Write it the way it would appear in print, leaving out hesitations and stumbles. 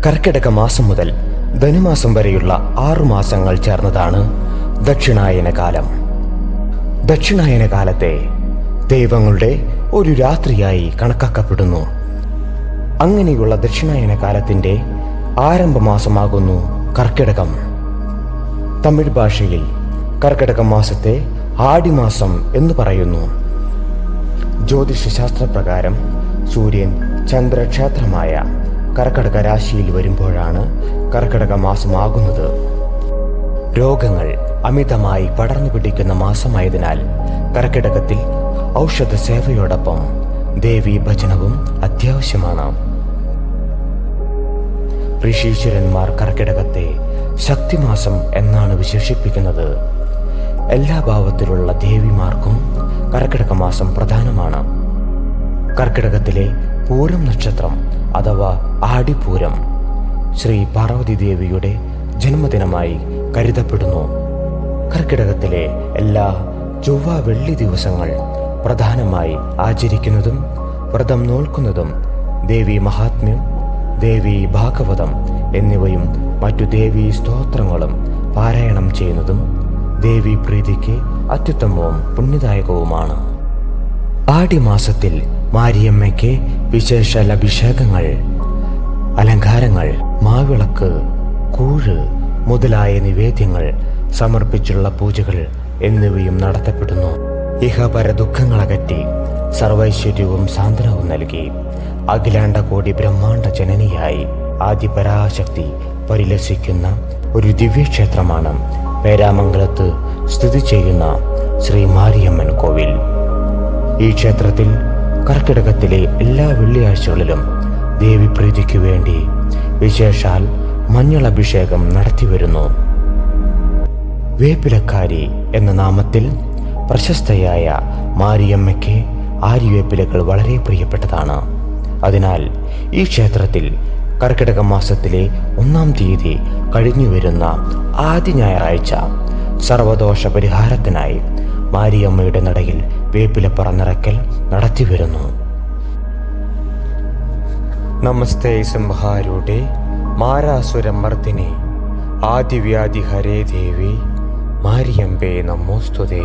കർക്കിടക മാസം മുതൽ ധനുമാസം വരെയുള്ള 6 മാസങ്ങൾ ചേർന്നതാണ് ദക്ഷിണായന കാലം. ദക്ഷിണായന കാലത്തെ ദൈവങ്ങളുടെ ഒരു രാത്രിയായി കണക്കാക്കപ്പെടുന്നു. അങ്ങനെയുള്ള ദക്ഷിണായന കാലത്തിന്റെ ആരംഭമാസമാകുന്നു കർക്കിടകം. തമിഴ് ഭാഷയിൽ കർക്കിടക മാസത്തെ ആടിമാസം എന്ന് പറയുന്നു. ജ്യോതിഷശാസ്ത്രപ്രകാരം സൂര്യൻ ചന്ദ്രക്ഷേത്രമായ കർക്കിടക രാശിയിൽ വരുമ്പോഴാണ് കർക്കിടക മാസമാകുന്നത്. രോഗങ്ങൾ അമിതമായി പടർന്നു പിടിക്കുന്ന മാസമായതിനാൽ കർക്കിടകത്തിൽ ഔഷധ സേവയോടൊപ്പം ദേവീ ഭജനവും അത്യാവശ്യമാണ്. ഋഷീശ്വരന്മാർ കർക്കിടകത്തെ ശക്തിമാസം എന്നാണ് വിശേഷിപ്പിക്കുന്നത്. എല്ലാ ഭാവത്തിലുള്ള ദേവിമാർക്കും കർക്കിടക മാസം പ്രധാനമാണ്. കർക്കിടകത്തിലെ പൂരം നക്ഷത്രം അഥവാ ആടിപ്പൂരം ശ്രീ പാർവതി ദേവിയുടെ ജന്മദിനമായി കരുതപ്പെടുന്നു. കർക്കിടകത്തിലെ എല്ലാ ചൊവ്വ വെള്ളി ദിവസങ്ങൾ പ്രധാനമായി ആചരിക്കുന്നതും വ്രതം നോൽക്കുന്നതും ദേവി മഹാത്മ്യം, ദേവി ഭാഗവതം എന്നിവയും മറ്റു ദേവീ സ്തോത്രങ്ങളും പാരായണം ചെയ്യുന്നതും ദേവി പ്രീതിക്ക് അത്യുത്തമവും പുണ്യദായകവുമാണ്. ആടിമാസത്തിൽ മാരിയമ്മയ്ക്ക് വിശേഷാൽ അഭിഷേകങ്ങൾ, അലങ്കാരങ്ങൾ, മാവിളക്ക്, കൂഴ് മുതലായ നിവേദ്യങ്ങൾ സമർപ്പിച്ചുള്ള പൂജകൾ എന്നിവയും നടത്തപ്പെടുന്നു. ഇഹപര ദുഃഖങ്ങളകറ്റി സർവൈശ്വര്യവും സാന്ത്വനവും നൽകി അഖിലാണ്ട കോടി ബ്രഹ്മാണ്ട ജനനിയായി ആദിപരാശക്തി പരിലസിക്കുന്ന ഒരു ദിവ്യക്ഷേത്രമാണ് പേരാമംഗലത്ത് സ്ഥിതി ചെയ്യുന്ന ശ്രീ മാരിയമ്മൻ കോവിൽ. ഈ ക്ഷേത്രത്തിൽ കർക്കിടകത്തിലെ എല്ലാ വെള്ളിയാഴ്ചകളിലും ദേവി പ്രീതിക്കു വേണ്ടി വിശേഷാൽ മഞ്ഞൾ അഭിഷേകം നടത്തിവരുന്നു. വേപ്പിലക്കാരി എന്ന നാമത്തിൽ പ്രശസ്തയായ മാരിയമ്മയ്ക്ക് ആര്യവേപ്പിലകൾ വളരെ പ്രിയപ്പെട്ടതാണ്. അതിനാൽ ഈ ക്ഷേത്രത്തിൽ കർക്കിടക മാസത്തിലെ 1-ാം തീയതി കഴിഞ്ഞുവരുന്ന ആദ്യ ഞായറാഴ്ച സർവദോഷ പരിഹാരത്തിനായി മാരിയമ്മയുടെ നടയിൽ വേപ്പില പറന്നിറക്കൽ നടത്തിവരുന്നു. നമസ്തേ സംഹാരൂഢേ മാരാസുരമർദിനി ആദിവ്യാധി ഹരേ ദേവി മാരിയമ്പേ നമോസ്തുതേ.